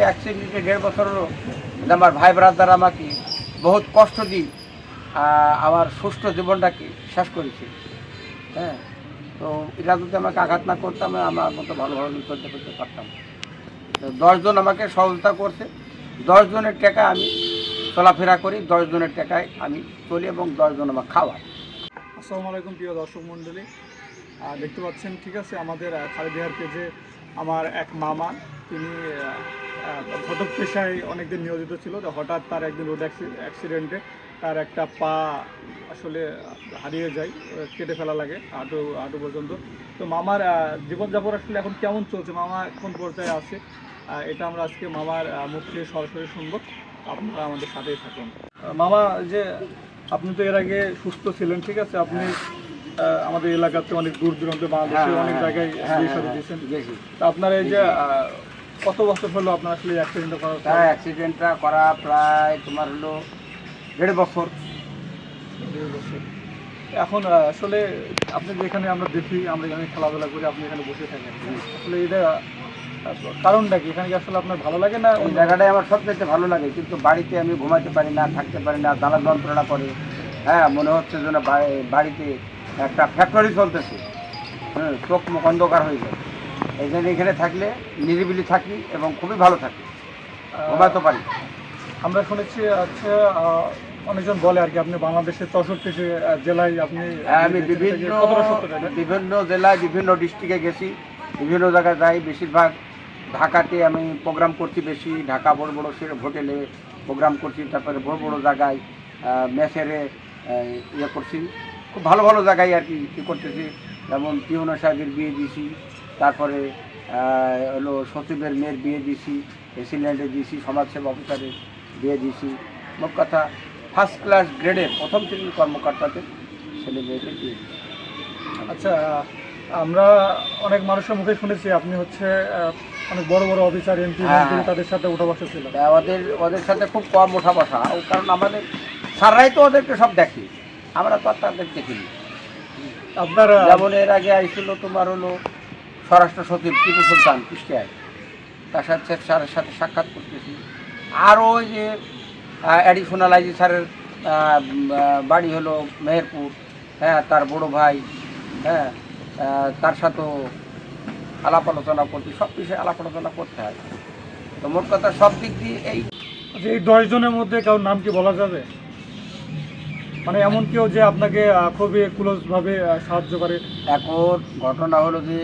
অ্যাক্সিডেন্টে 1.5 বছর হলো, আমার ভাই ব্রাদার আমাকে বহুত কষ্ট দিয়ে আমার সুষ্ঠু জীবনটাকে শেষ করেছে। হ্যাঁ, তো এটা যদি আমাকে আঘাত না করতাম আমার মতো ভালোভাবে চলতে করতে পারতাম। তো 10 জন আমাকে সহযোগিতা করছে। 10 জনের টাকায় আমি চলাফেরা করি, 10 জনের টাকায় আমি চলি এবং 10 জন আমাকে খাওয়ায়। আসসালামু আলাইকুম প্রিয় দর্শক মণ্ডলী, দেখতে পাচ্ছেন ঠিক আছে আমাদের খালেদিয়ার পেজে আমার এক মামা, তিনি ঘটক পেশায় অনেকদিন নিয়োজিত ছিল। তো হঠাৎ তার একদিন রোড অ্যাক্সিডেন্টে তার একটা পা আসলে হারিয়ে যায়, কেটে ফেলা লাগে হাঁটু পর্যন্ত। তো মামার জীবনযাপন আসলে এখন কেমন চলছে, মামা কোন পর্যায়ে আছে, এটা আমরা আজকে মামার মুখ থেকে সরাসরি শুনবো। আপনারা আমাদের সাথেই থাকুন। মামা, যে আপনি তো এর আগে সুস্থ ছিলেন, ঠিক আছে, আপনি আমাদের এলাকাতে অনেক দূর দূরান্তে বাংলাদেশের অনেক জায়গায় চিকিৎসা দিয়েছেন। তা আপনার এই যে কত বছর হলো আপনার আসলে অ্যাক্সিডেন্টটা করা? অ্যাক্সিডেন্টটা করা প্রায় তোমার হলো 1.5 বছর। এখন আসলে আপনি যেখানে আমরা দেখি, আমরা এখানে খেলাধুলা করি, আপনি এখানে বসে থাকেন, আসলে এটা কারণটা কি? এখানে কি আসলে আপনার ভালো লাগে না? এই জায়গাটায় আমার সবচেয়ে ভালো লাগে, কিন্তু বাড়িতে আমি ঘুমাতে পারি না, থাকতে পারি না, জ্বালা যন্ত্রণা করে। হ্যাঁ, মনে হচ্ছে যেন বাড়িতে একটা ফ্যাক্টরি চলতেছে। চোখ মুখ অন্ধকার হয়ে যায়। এই জন্য এখানে থাকলে নিরিবিলি থাকি এবং খুবই ভালো থাকি, ঘুমাতে পারি। আমরা শুনেছি আচ্ছা, অনেকজন বলে আর কি আপনি বাংলাদেশের 64 জেলায় আপনি। আমি বিভিন্ন জেলায় বিভিন্ন ডিস্ট্রিক্টে গেছি, বিভিন্ন জায়গায় যাই। বেশিরভাগ ঢাকাতে আমি প্রোগ্রাম করছি বেশি, ঢাকা বড় বড় হোটেলে প্রোগ্রাম করছি, তারপরে বড় বড় জায়গায় মেসেরে ইয়ে করছি, খুব ভালো ভালো জায়গায় আর কি করতেছি। যেমন পিওনা সাহেবের বিয়ে দিয়েছি, তারপরে হলো সচিবের মেয়ের বিয়ে দিয়েছি, এসিল্যান্ডে দিয়েছি, সমাজসেবা অফিসারের বিয়ে দিয়েছি। মোট কথা ফার্স্ট ক্লাস গ্রেডের প্রথম শ্রেণীর কর্মকর্তাদের ছেলে মেয়েদের বিয়ে দিয়েছি। আচ্ছা, আমরা অনেক মানুষের মুখে শুনেছি আপনি হচ্ছে অনেক বড় বড় অফিসার, এমপি, তাদের সাথে উঠা বসা ছিল। ওদের সাথে খুব কম ওঠা বসা, কারণ আমাদের স্যাররাই তো ওদেরকে সব দেখি, আমরা তো আর তাদের দেখিনি। আপনার যেমন এর আগে আইছিল তোমার হলো স্বরাষ্ট্র সচিব টিপু সুলতান কুষ্টিয়ায়, তার সাথে স্যারের সাথে সাক্ষাৎ করতেছি। আরও ওই যে অ্যাডিশনাল আইজি স্যারের বাড়ি হলো মেহেরপুর, হ্যাঁ, তার বড় ভাই, হ্যাঁ, তার সাথেও আলাপ আলোচনা করতে, সব বিষয়ে আলাপ আলোচনা করতে হয়। তো মোট কথা সব দিক দিয়ে এই 10 জনের মধ্যে কারোর নাম কি বলা যাবে? মানে এমন কেউ যে আপনাকে খুবই ক্লোজভাবে সাহায্য করে? এখন ঘটনা হলো যে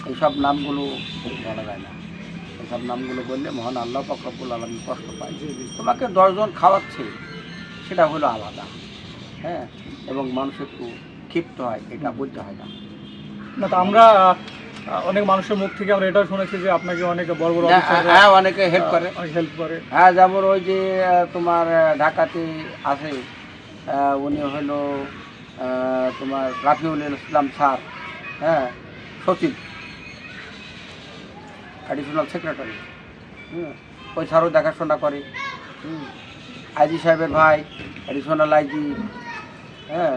এইসব নামগুলো বলা যায় না। এইসব নামগুলো বললে মহান আল্লাহ পাক রব্বুল আলামিন কষ্ট পায়। তোমাকে 10 জন খাওয়াচ্ছে, সেটা হলো আলাদা, হ্যাঁ, এবং মানুষ একটু ক্ষিপ্ত হয়, এটা বলতে হয় না। না, তো আমরা অনেক মানুষের মুখ থেকে আমরা এটাও শুনেছি যে আপনাকে অনেক বড় বড় হ্যাঁ, অনেকে হেল্প করে। হ্যাঁ, যেমন ওই যে তোমার ঢাকাতে আছে, উনি হলো তোমার রাফিউল ইসলাম স্যার, হ্যাঁ, সচিব, অ্যাডিশনাল সেক্রেটারি, ওই স্যারও দেখাশোনা করে। আইজি সাহেবের ভাই অ্যাডিশনাল আইজি, হ্যাঁ,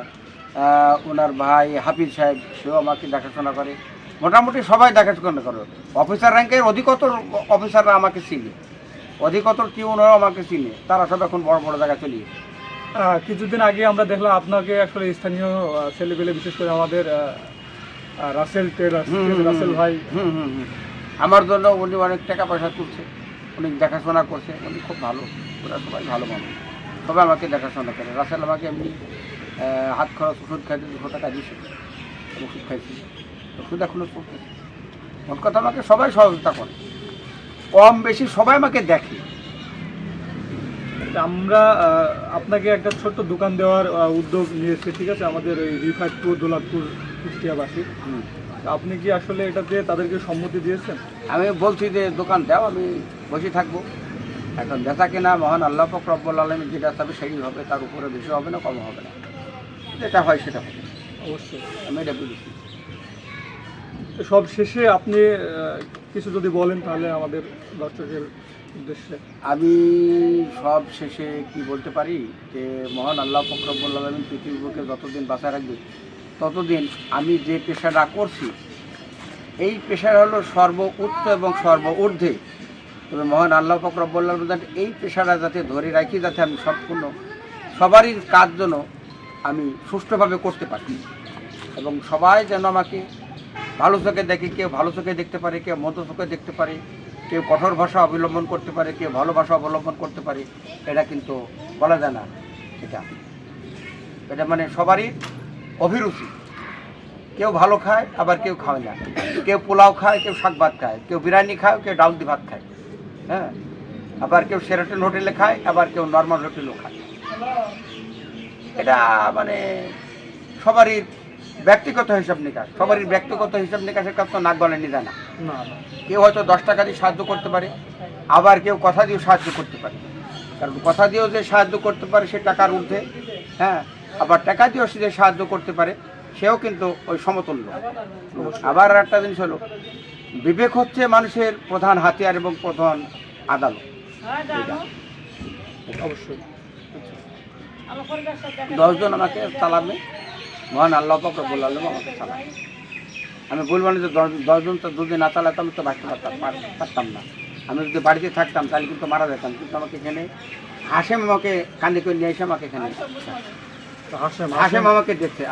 ওনার ভাই হাফিজ সাহেব, সেও আমাকে দেখাশোনা করে। মোটামুটি সবাই দেখাশোনা করে। অফিসার র্যাঙ্কের অধিকতর অফিসাররা আমাকে চিনে, অধিকতর টিউনরাও আমাকে চিনে, তারা সব এখন বড় বড় জায়গায় চলে গেছে। কিছুদিন আগে আমরা দেখলাম আপনাকে আসলে স্থানীয় ছেলেপেলে, বিশেষ করে আমাদের রাসেল টেলার, রাসেল ভাই, আমার জন্য উনি অনেক টাকা পয়সা তুলছে, উনি দেখাশোনা করছে, উনি খুব ভালো, ওরা সবাই ভালো মানুষ, সবাই আমাকে দেখাশোনা করে। রাসেল আমাকে এমনি হাত খরচ ওষুধ খাইতে 200 টাকা দিয়েছে, ওষুধ খাইছি, ওষুধ এখনো চলতেছে। মোট কথা আমাকে সবাই সহযোগিতা করে, কম বেশি সবাই আমাকে দেখে। আমরা আপনাকে একটা ছোট্ট দোকান দেওয়ার উদ্যোগ নিয়েছি, ঠিক আছে, আমাদের এই রিফাতপুর দৌলতপুর কুষ্টিয়াবাসী। আপনি কি আসলে এটাতে তাদেরকে সম্মতি দিয়েছেন? আমি বলছি যে দোকান দাও, আমি বসে থাকবো। এখন বেচা কেনা মহান আল্লাহ পাক রব্বুল আলামিন যেটা চাবে সেই হবে, তার উপরে বেশি হবে না, কম হবে না, যেটা হয় সেটা হবে। অবশ্যই আমি এটা বলেছি। তো সব শেষে আপনি কিছু যদি বলেন তাহলে আমাদের দর্শকের উদ্দেশ্যে। আমি সব শেষে কি বলতে পারি যে মহান আল্লাহ পাক রব্বুল আলামিন পৃথিবীকে যতদিন বাঁচায় রাখবে ততদিন আমি যে পেশাটা করছি, এই পেশাটা হলো সর্ব উচ্চ এবং সর্ব ঊর্ধ্বে, তবে মহান আল্লাহ পাক রব্বুল আলামিন এই পেশাটা যাতে ধরে রাখি, যাতে আমি সম্পূর্ণ সবারই কাজ যেন আমি সুষ্ঠুভাবে করতে পারি এবং সবাই যেন আমাকে ভালো চোখে দেখে, কেউ ভালো চোখে দেখতে পারে, কেউ মন্দ চোখে দেখতে পারে, কেউ কঠোর ভাষা অবলম্বন করতে পারে, কেউ ভালো ভাষা অবলম্বন করতে পারে। এটা কিন্তু বলা যায় না, এটা মানে সবারই অভিরুচি। কেউ ভালো খায়, আবার কেউ খায় না, কেউ পোলাও খায়, কেউ শাক ভাত খায়, কেউ বিরিয়ানি খায়, কেউ ডাল দি ভাত খায়, হ্যাঁ, আবার কেউ শেরাটন হোটেলে খায়, আবার কেউ নর্মাল হোটেলেও খায়। এটা মানে সবারই ব্যক্তিগত হিসাব নিকাশ, সবারই ব্যক্তিগত হিসাব নিকাশের কাজ তো নাক গলায় নিয়ে যায় না। কেউ হয়তো 10 টাকা দিয়ে সাহায্য করতে পারে, আবার কেউ কথা দিয়েও সাহায্য করতে পারে। কারণ কথা দিয়েও যে সাহায্য করতে পারে সে টাকার ঊর্ধ্বে, হ্যাঁ, আবার টাকা দিয়েও সে যে সাহায্য করতে পারে সেও কিন্তু ওই সমতুল্য। আবার একটা জিনিস হলো, বিবেক হচ্ছে মানুষের প্রধান হাতিয়ার এবং প্রধান আদালত। অবশ্যই 10 জন আমাকে চালাবে, মহান আল্লাহ পাক রব্বুল আলামিন আমাকে চালাবে। আমি বলবো না যে 10 জন তো যদি না চালাতাম তো বাঁচতে পারতাম না। আমি যদি বাড়িতে থাকতাম তাহলে কিন্তু মারা যেতাম। কিন্তু আমাকে এখানে হাশেম আমাকে কান্দে করে নিয়ে এসে আমাকে এখানে হাশেম আমাকে দেখছে।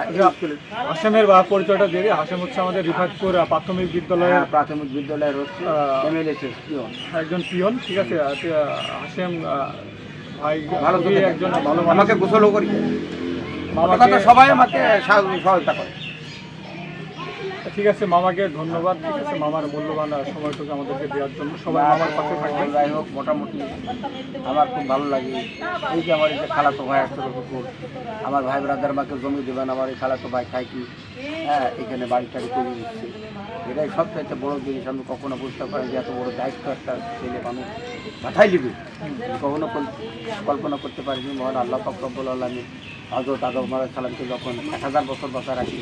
হাশেমের পরিচয়টা দিয়ে দিই। হাশেম হচ্ছে আমাদের রিফাতপুর প্রাথমিক বিদ্যালয়ের প্রাথমিক বিদ্যালয়ের এমএলএ একজন পিয়ন, ঠিক আছে। হাশেম ভাই ভালো একজন ভালো মানুষ। আমাকে গোসলও করি, মামাকে সবাই আমাকে সহায়তা করে। ঠিক আছে, মামাকে ধন্যবাদ। ঠিক আছে, মামার মূল্যবান সময়টুকু আমাদেরকে দেওয়ার জন্য। সবাই মামার পাশে থাকবেন। যাই হোক, মোটামুটি আমার খুব ভালো লাগে। এই যে আমার এই যে খালাতো ভাই আসছিল কুকুর, আমার ভাই ব্রাদার আমাকে জমি দেবেন, আমার এই খালাতো ভাই খাই কি, হ্যাঁ, এখানে বাড়ি টাড়ি করে দিচ্ছে। এটাই সবচাইতে বড় জিনিস। আমি কখনো বুঝতে পারি যে এত বড় দায়িত্ব একটা ছেলে মানুষ মাথায় নিবে, কখনো কল্পনা করতে পারিনি। মহান আল্লাহ পাক রব্বুল আলামিন হযরত আদম আলাইহিস সালামকে যখন 1000 বছর বাঁচা রাখি,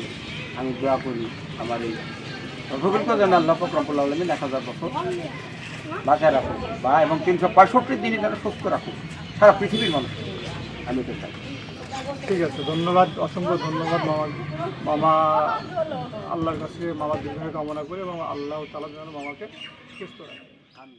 আমি দোয়া করি আমার এই রবিকে যেন আল্লাহ পাক রব্বুল আলামিন 1000 বছর বাঁচায় রাখুন, বা এবং 365 দিনই যেন সুস্থ রাখুন সারা পৃথিবীর মানুষ। আমি তো চাই। ঠিক আছে, ধন্যবাদ, অসংখ্য ধন্যবাদ মামা। আল্লাহর কাছে মামার দীর্ঘায়ু কামনা করি এবং আল্লাহ তাআলা যেন মামাকে সুস্থ রাখে। আমি